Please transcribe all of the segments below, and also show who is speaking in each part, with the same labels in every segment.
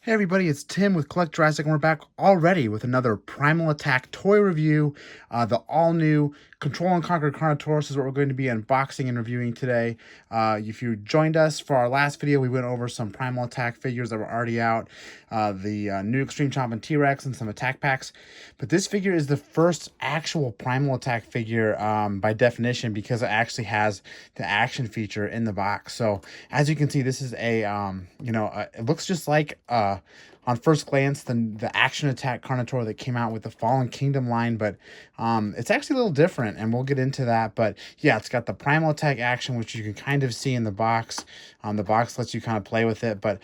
Speaker 1: Hey everybody, it's Tim with Collect Jurassic, and we're back already with another Primal Attack toy review. The all-new Control and Conquer Carnotaurus is what we're going to be unboxing and reviewing today. If you joined us for our last video, we went over some Primal Attack figures that were already out, the new Extreme Chomp and T-Rex, and some attack packs. But this figure is the first actual Primal Attack figure by definition, because it actually has the action feature in the box. So as you can see, this is a it looks just like on first glance the Action Attack Carnotaur that came out with the Fallen Kingdom line, but it's actually a little different, and we'll get into that. But yeah, it's got the Primal Attack action, which you can kind of see in the box. The box lets you kind of play with it, but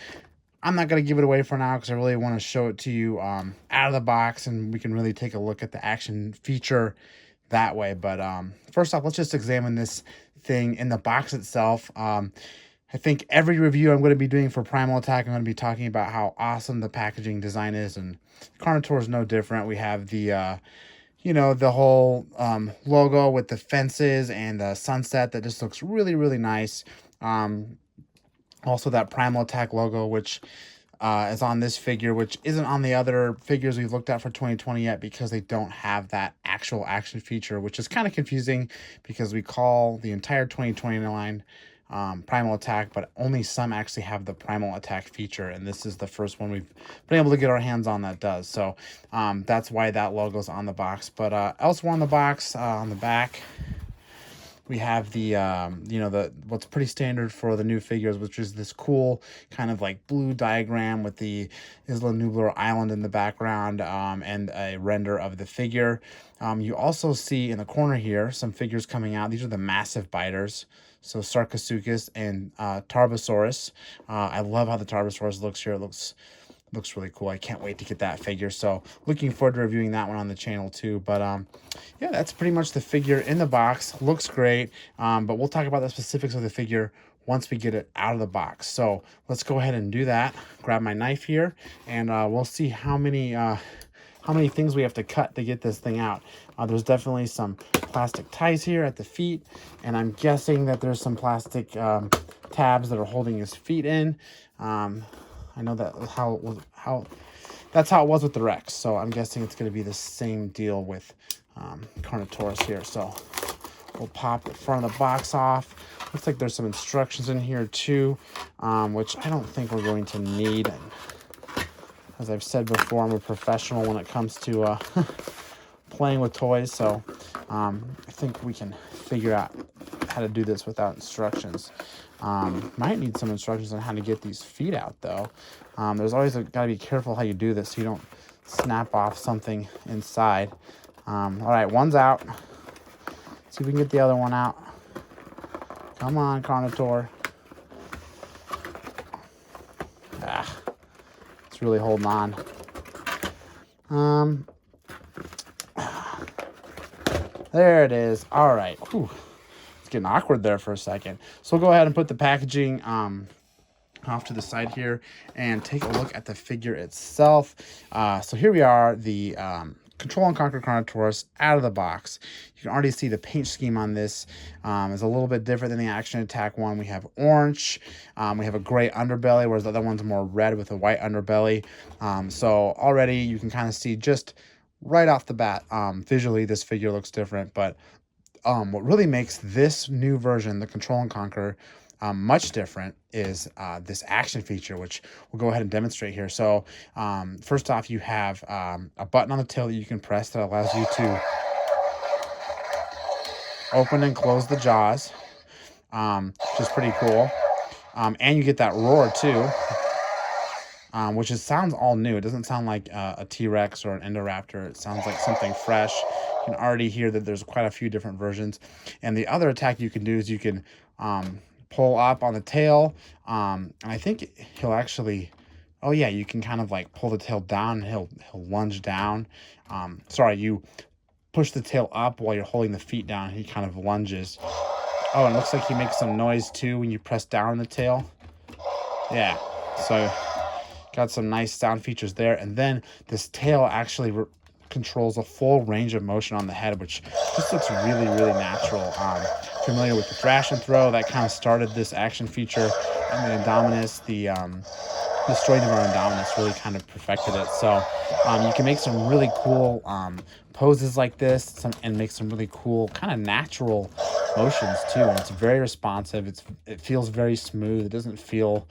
Speaker 1: I'm not going to give it away for now because I really want to show it to you out of the box, and we can really take a look at the action feature that way. But first off, let's just examine this thing in the box itself. I think every review I'm going to be doing for Primal Attack, I'm going to be talking about how awesome the packaging design is, and Carnotaur is no different. We have the, the whole logo with the fences and the sunset that just looks really, really nice. Also that Primal Attack logo, which is on this figure, which isn't on the other figures we've looked at for 2020 yet, because they don't have that actual action feature, which is kind of confusing because we call the entire 2020 line Primal Attack, but only some actually have the Primal Attack feature, and this is the first one we've been able to get our hands on that does. So that's why that logo's on the box. But elsewhere on the box, on the back, we have the the what's pretty standard for the new figures, which is this cool kind of like blue diagram with the Isla Nublar Island in the background, and a render of the figure. You also see in the corner here some figures coming out. These are the massive biters. So Sarcosuchus and Tarbosaurus. I love how the Tarbosaurus looks here. It looks really cool. I can't wait to get that figure. So looking forward to reviewing that one on the channel too. But yeah, that's pretty much the figure in the box. Looks great. But we'll talk about the specifics of the figure once we get it out of the box. So let's go ahead and do that. Grab my knife here, and we'll see how many things we have to cut to get this thing out. There's definitely some plastic ties here at the feet, and I'm guessing that there's some plastic tabs that are holding his feet in. I know that that's how it was with the Rex, so I'm guessing it's going to be the same deal with Carnotaurus here. So we'll pop the front of the box off. Looks like there's some instructions in here too, which I don't think we're going to need. And as I've said before, I'm a professional when it comes to playing with toys, so I think we can figure out how to do this without instructions. Might need some instructions on how to get these feet out, though. There's always got to be careful how you do this so you don't snap off something inside. All right, one's out. See if we can get the other one out. Come on, Carnotaur. It's really holding on. There it is. All right. Whew. It's getting awkward there for a second. So we'll go ahead and put the packaging off to the side here and take a look at the figure itself. So here we are, the Control and Conquer Carnotaurus out of the box. You can already see the paint scheme on this is a little bit different than the Action Attack one. We have orange, we have a gray underbelly, whereas the other one's more red with a white underbelly. So already you can kind of see just right off the bat, visually this figure looks different. But what really makes this new version, the Control and Conquer, much different is this action feature, which we'll go ahead and demonstrate here. So first off, you have a button on the tail that you can press that allows you to open and close the jaws, which is pretty cool. And you get that roar too, which sounds all new. It doesn't sound like a T-Rex or an Indoraptor. It sounds like something fresh. You can already hear that there's quite a few different versions. And the other attack you can do is you can pull up on the tail, and I think he'll actually, oh yeah, you can kind of like pull the tail down and he'll lunge down. Sorry, you push the tail up while you're holding the feet down, he kind of lunges. Oh, and it looks like he makes some noise too when you press down on the tail. Yeah, so got some nice sound features there. And then this tail actually controls a full range of motion on the head, which just looks really, really natural. Familiar with the thrash and throw, that kind of started this action feature. And the Indominus, the the story of our Indominus really kind of perfected it. So you can make some really cool poses like this, and make some really cool kind of natural motions too. And it's very responsive. It feels very smooth. It doesn't feel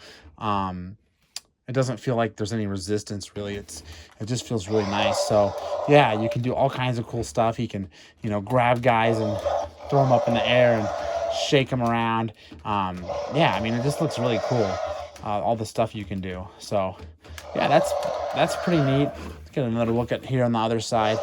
Speaker 1: like there's any resistance really. It just feels really nice. So yeah, you can do all kinds of cool stuff. You can, grab guys and throw them up in the air and shake them around. Yeah, I mean, it just looks really cool. All the stuff you can do. So yeah, that's pretty neat. Let's get another look at here on the other side.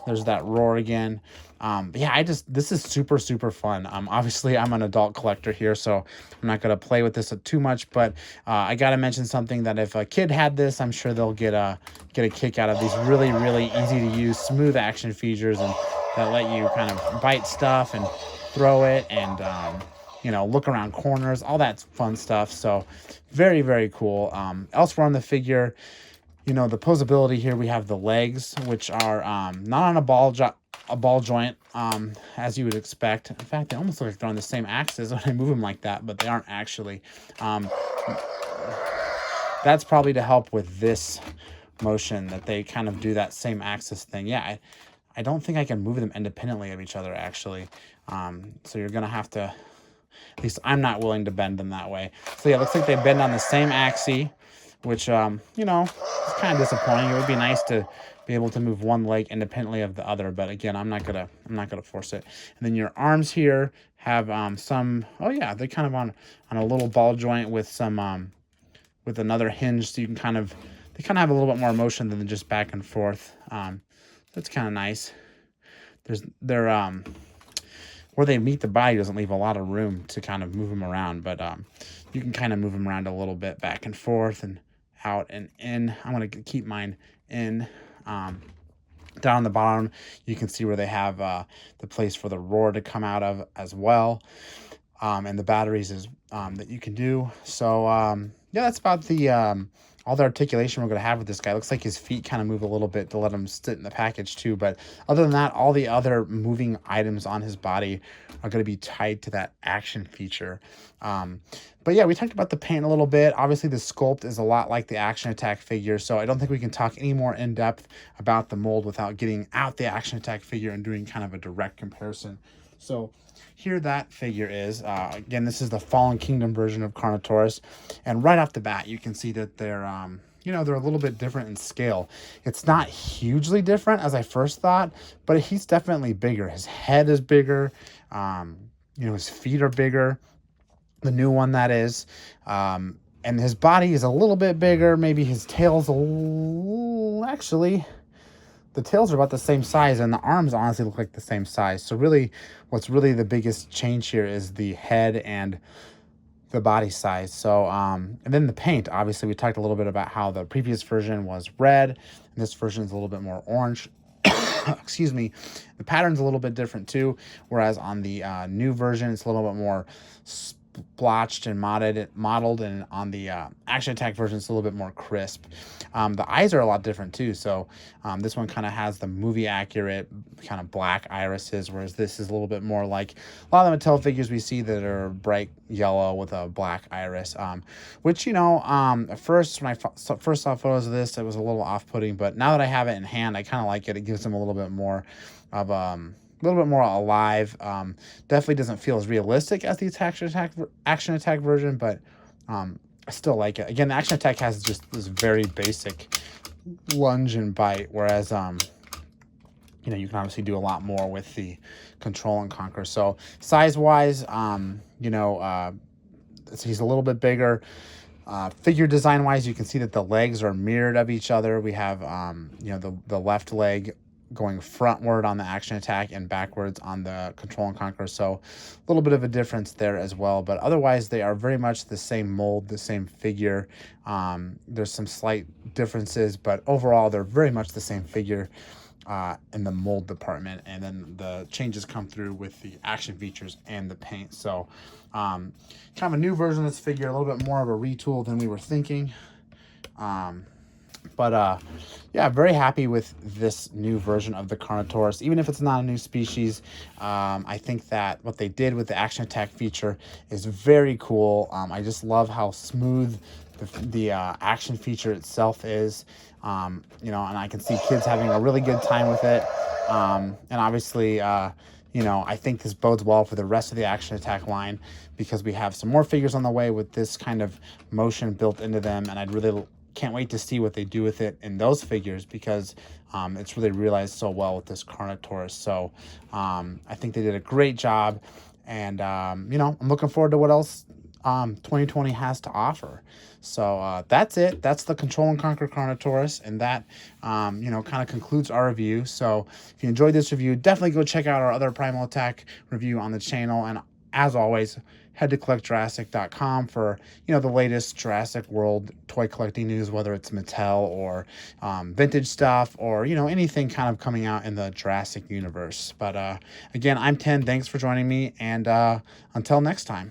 Speaker 1: There's that roar again. But yeah, this is super, super fun. Obviously I'm an adult collector here, so I'm not going to play with this too much, but I got to mention something that if a kid had this, I'm sure they'll get a kick out of these really, really easy to use, smooth action features, and that let you kind of bite stuff and throw it and, look around corners, all that fun stuff. So very, very cool. Elsewhere on the figure, the posability here, we have the legs, which are not on a ball joint, as you would expect. In fact, they almost look like they're on the same axis when I move them like that, but they aren't actually. That's probably to help with this motion, that they kind of do that same axis thing. Yeah, I don't think I can move them independently of each other, actually. So you're going to have to, at least I'm not willing to bend them that way. So yeah, it looks like they bend on the same axis, which, it's kind of disappointing. It would be nice to be able to move one leg independently of the other, but again, I'm not gonna force it. And then your arms here have oh yeah, they're kind of on a little ball joint with some with another hinge, so you can they kind of have a little bit more motion than just back and forth. That's kind of nice. They're where they meet the body doesn't leave a lot of room to kind of move them around, but you can kind of move them around a little bit back and forth and out and in. I'm going to keep mine in. Down on the bottom, you can see where they have the place for the roar to come out of as well, and the batteries that you can do. So yeah, that's about the all the articulation we're going to have with this guy. Looks like his feet kind of move a little bit to let him sit in the package too. But other than that, all the other moving items on his body are going to be tied to that action feature. But yeah, we talked about the paint a little bit. Obviously, the sculpt is a lot like the Action Attack figure, so I don't think we can talk any more in depth about the mold without getting out the Action Attack figure and doing kind of a direct comparison. So here that figure is. Again, this is the Fallen Kingdom version of Carnotaurus, and right off the bat, you can see that they're they're a little bit different in scale. It's not hugely different as I first thought, but he's definitely bigger. His head is bigger. His feet are bigger. The new one, that is. And his body is a little bit bigger. Maybe his tail's actually, the tails are about the same size, and the arms honestly look like the same size. So really, what's really the biggest change here is the head and the body size. So, and then the paint, obviously we talked a little bit about how the previous version was red, and this version is a little bit more orange. Excuse me. The pattern's a little bit different too, whereas on the new version, it's a little bit more splotched and modeled, and on the Action Attack version, it's a little bit more crisp. The eyes are a lot different too. So this one kind of has the movie accurate kind of black irises, whereas this is a little bit more like a lot of the Mattel figures we see that are bright yellow with a black iris, which, at first, when I first saw photos of this, it was a little off-putting, but now that I have it in hand, I kind of like it. It gives them a little bit more of a little bit more alive. Definitely doesn't feel as realistic as the Action Attack version, but I still like it. Again, the Action Attack has just this very basic lunge and bite, whereas you can obviously do a lot more with the Control and Conquer. So size wise, he's a little bit bigger. Figure design wise, you can see that the legs are mirrored of each other. We have the left leg going frontward on the Action Attack and backwards on the Control and Conquer. So a little bit of a difference there as well, but otherwise they are very much the same mold, the same figure. There's some slight differences, but overall they're very much the same figure in the mold department, and then the changes come through with the action features and the paint. So kind of a new version of this figure, a little bit more of a retool than we were thinking. But yeah, very happy with this new version of the Carnotaurus. Even if it's not a new species, I think that what they did with the Action Attack feature is very cool. I just love how smooth the action feature itself is. You know, and I can see kids having a really good time with it. And obviously, you know, I think this bodes well for the rest of the Action Attack line, because we have some more figures on the way with this kind of motion built into them, and I'd really can't wait to see what they do with it in those figures, because it's really realized so well with this Carnotaurus. So I think they did a great job, and you know, I'm looking forward to what else 2020 has to offer. So that's it. That's the Control and Conquer Carnotaurus, and that you know, kind of concludes our review. So if you enjoyed this review, definitely go check out our other Primal Attack review on the channel, and as always, head to collectjurassic.com for, you know, the latest Jurassic World toy collecting news, whether it's Mattel or vintage stuff, or, you know, anything kind of coming out in the Jurassic universe. But again, I'm Tim. Thanks for joining me, and until next time.